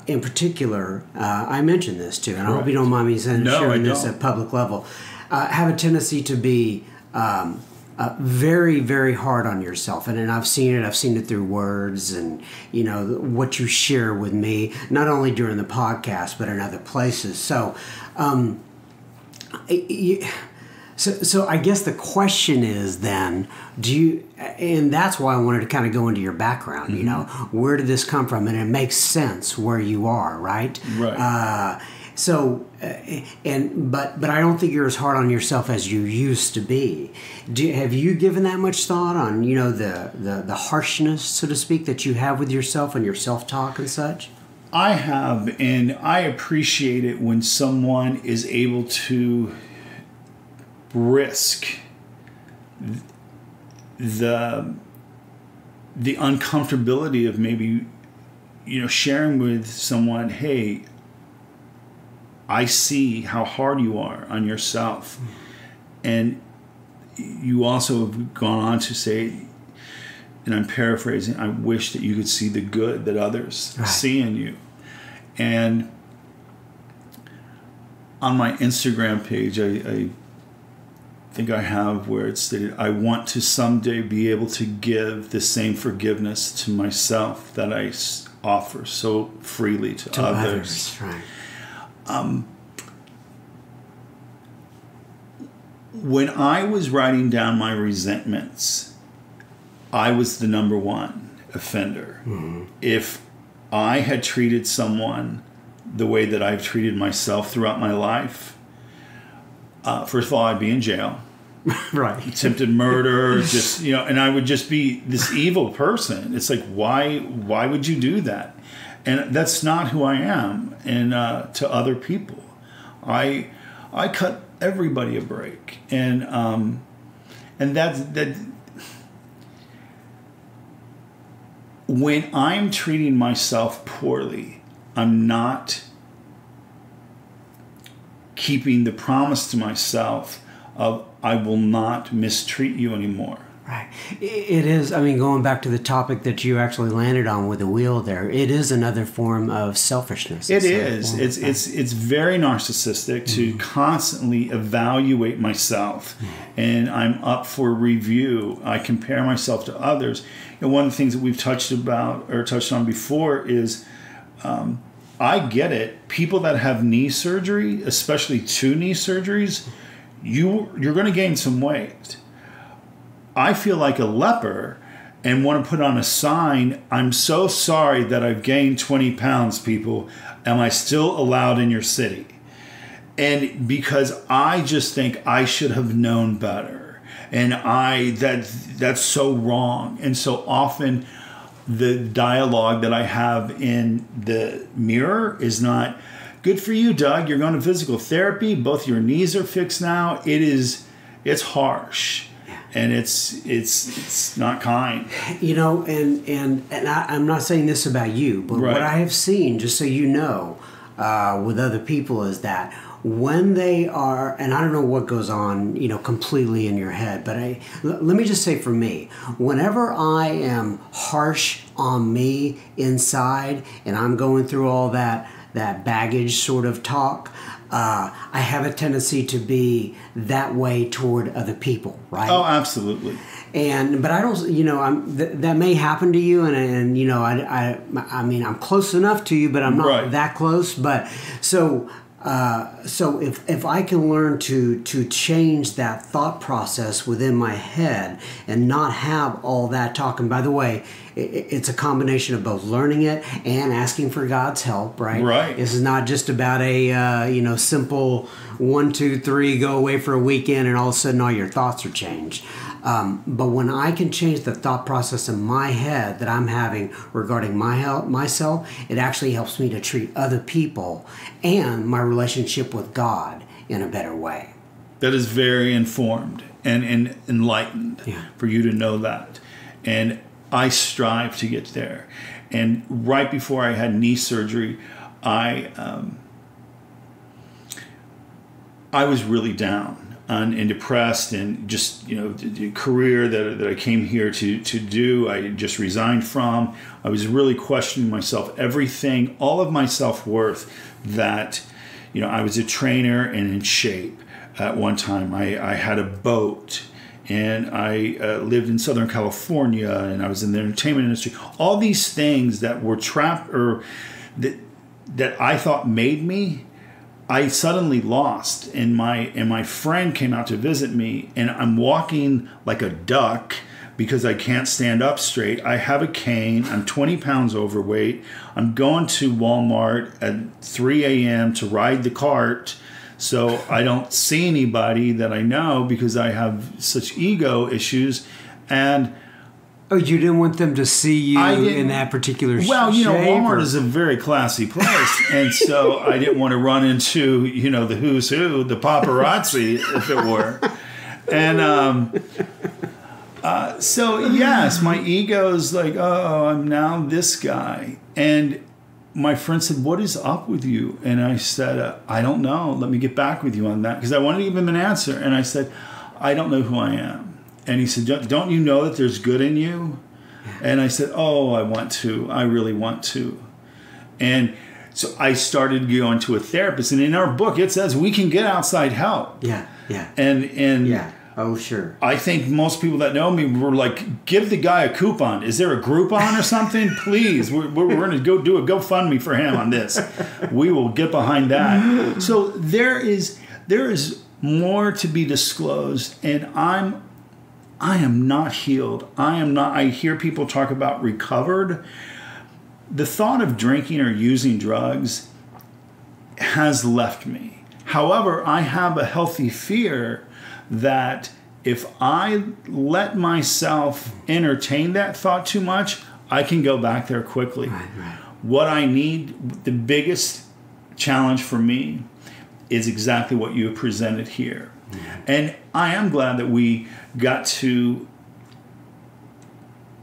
in particular, I mentioned this too, and I hope you don't mind me sharing this at public level, have a tendency to be very, very hard on yourself. And I've seen it through words and, you know, what you share with me, not only during the podcast, but in other places. So, So I guess the question is then, and that's why I wanted to kind of go into your background, you know, where did this come from? And it makes sense where you are, right? Right. But I don't think you're as hard on yourself as you used to be. Have you given that much thought on, you know, the harshness, so to speak, that you have with yourself and your self-talk and such? I have, and I appreciate it when someone is able to risk the uncomfortability of maybe, you know, sharing with someone, hey, I see how hard you are on yourself. And you also have gone on to say, and I'm paraphrasing, I wish that you could see the good that others see in you. And on my Instagram page, I think I have where it's stated, I want to someday be able to give the same forgiveness to myself that I offer so freely to others. Right. When I was writing down my resentments, I was the number one offender. Mm-hmm. If I had treated someone the way that I've treated myself throughout my life, first of all, I'd be in jail. Right. Attempted murder, just, you know, and I would just be this evil person. It's like, why would you do that? And that's not who I am. And to other people, I cut everybody a break. And that when I'm treating myself poorly, I'm not keeping the promise to myself of I will not mistreat you anymore. Right. It is. I mean, going back to the topic that you actually landed on with the wheel there, it is another form of selfishness. It is. It's very narcissistic to constantly evaluate myself, and I'm up for review. I compare myself to others. And one of the things that we've touched on before is, I get it. People that have knee surgery, especially 2 knee surgeries, you're going to gain some weight. I feel like a leper and want to put on a sign, I'm so sorry that I've gained 20 pounds, people. Am I still allowed in your city? And because I just think I should have known better. And that's so wrong. And so often the dialogue that I have in the mirror is not, good for you, Doug. You're going to physical therapy. Both your knees are fixed now. It's harsh. And it's not kind. You know, and I'm not saying this about you, but right. What I have seen, just so you know, with other people is that when they are, and I don't know what goes on, you know, completely in your head, but let me just say for me, whenever I am harsh on me inside and I'm going through all that baggage sort of talk, I have a tendency to be that way toward other people, right? Oh, absolutely. But I don't, you know, that may happen to you, and you know, I mean, I'm close enough to you, but I'm not right. that close. But so if I can learn to change that thought process within my head and not have all that talk, and by the way, it's a combination of both learning it and asking for God's help, right? Right. This is not just about a simple 1, 2, 3, go away for a weekend and all of a sudden all your thoughts are changed. But when I can change the thought process in my head that I'm having regarding myself, it actually helps me to treat other people and my relationship with God in a better way. That is very informed and enlightened for you to know that. And I strive to get there. And right before I had knee surgery, I was really down and depressed, and just, you know, the career that I came here to do, I just resigned from. I was really questioning myself, everything, all of my self-worth, that, you know, I was a trainer and in shape at one time. I had a boat, and I lived in Southern California, and I was in the entertainment industry. All these things that were trapped, or that I thought made me, I suddenly lost. And my friend came out to visit me, and I'm walking like a duck because I can't stand up straight. I have a cane. I'm 20 pounds overweight. I'm going to Walmart at 3 a.m. to ride the cart, so I don't see anybody that I know because I have such ego issues. And oh, you didn't want them to see you in that particular shape? Well, you know, Walmart is a very classy place, and so I didn't want to run into, you know, the who's who, the paparazzi, if it were. And so, yes, my ego is like, oh, I'm now this guy. And my friend said, what is up with you? And I said, I don't know. Let me get back with you on that. Because I wanted to give him an answer. And I said, I don't know who I am. And he said, don't you know that there's good in you? And I said, oh, I really want to. And so I started going to a therapist. And in our book, it says we can get outside help. Yeah. And yeah. Oh, sure. I think most people that know me were like, give the guy a coupon. Is there a Groupon or something? Please, we're going to go do a GoFundMe for him on this. We will get behind that. So there is more to be disclosed, and I am not healed. I hear people talk about recovered. The thought of drinking or using drugs has left me. However, I have a healthy fear that if I let myself entertain that thought too much, I can go back there quickly. Right. What I need, the biggest challenge for me, is exactly what you have presented here. Mm-hmm. And I am glad that we got to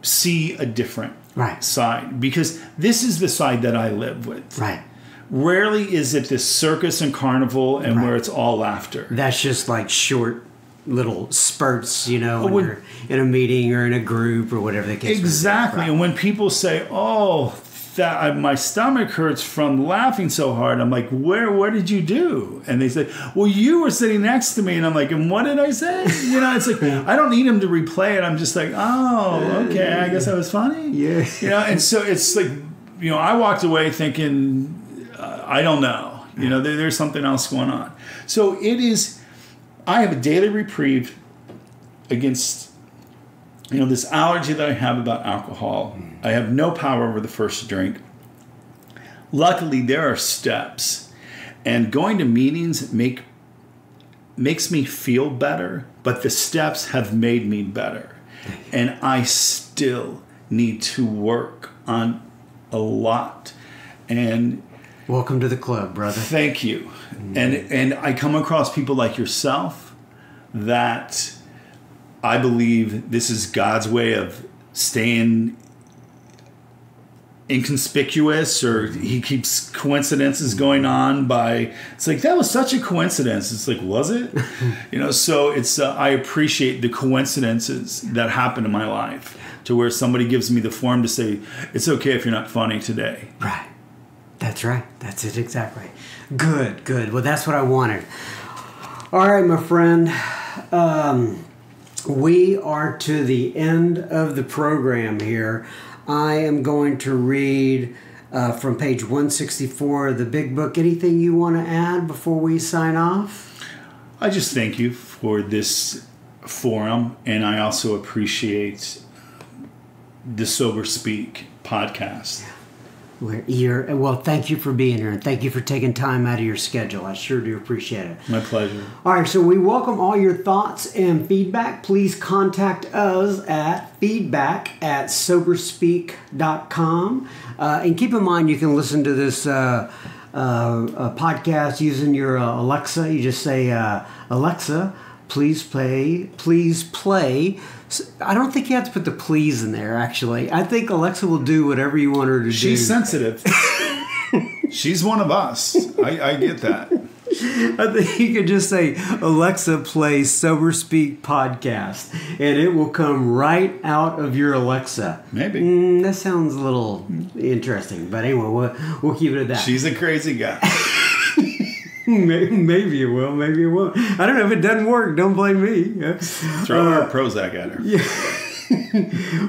see a different side, because this is the side that I live with. Right. Rarely is it this circus and carnival and where it's all laughter. That's just like short little spurts, you know, when when- you're in a meeting or in a group or whatever the case may be. Exactly. Right. And when people say, "Oh, my stomach hurts from laughing so hard," I'm like, what did you do? And they say, "Well, you were sitting next to me." And I'm like, "And what did I say?" You know, it's like, I don't need them to replay it. I'm just like, "Oh, okay, I guess I was funny." Yeah. You know, and so it's like, you know, I walked away thinking, I don't know. You know, there's something else going on. So it is, I have a daily reprieve against, you know, this allergy that I have about alcohol. I have no power over the first drink. Luckily, there are steps. And going to meetings makes me feel better, but the steps have made me better. And I still need to work on a lot. And Welcome to the club, brother. thank you. And I come across people like yourself that I believe this is God's way of staying inconspicuous, or he keeps coincidences going on by, it's like, that was such a coincidence. It's like, was it? You know, so it's I appreciate the coincidences that happen in my life, to where somebody gives me the form to say, it's okay if you're not funny today. Right. That's right. That's it exactly. Good. Well, that's what I wanted. All right, my friend. We are to the end of the program here. I am going to read from page 164 of the Big Book. Anything you want to add before we sign off? I just thank you for this forum, and I also appreciate the Sober Speak podcast. Well, thank you for being here, and thank you for taking time out of your schedule. I sure do appreciate it. My pleasure. All right, so we welcome all your thoughts and feedback. Please contact us at feedback@soberspeak.com. And keep in mind, you can listen to this podcast using your Alexa. You just say, Alexa, please play. I don't think you have to put the please in there, actually. I think Alexa will do whatever you want her to do. She's sensitive. She's one of us. I get that. I think you could just say, Alexa, play Sober Speak podcast, and it will come right out of your Alexa. Maybe. That sounds a little interesting, but anyway, we'll keep it at that. She's a crazy guy. Maybe it will, maybe it won't. I don't know. If it doesn't work, don't blame me. Throw her Prozac at her. Yeah.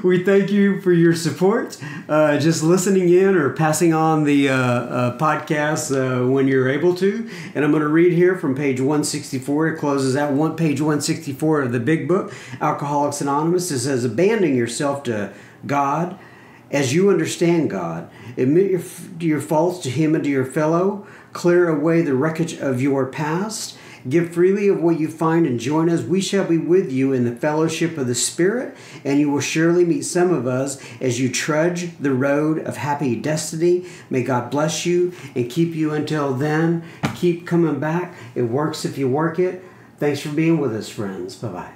We thank you for your support, just listening in or passing on the podcast when you're able to. And I'm going to read here from page 164. It closes out page 164 of the Big Book, Alcoholics Anonymous. It says, abandoning yourself to God as you understand God. Admit your faults to Him and to your fellow. Clear away the wreckage of your past. Give freely of what you find and join us. We shall be with you in the fellowship of the Spirit, and you will surely meet some of us as you trudge the road of happy destiny. May God bless you and keep you until then. Keep coming back. It works if you work it. Thanks for being with us, friends. Bye-bye.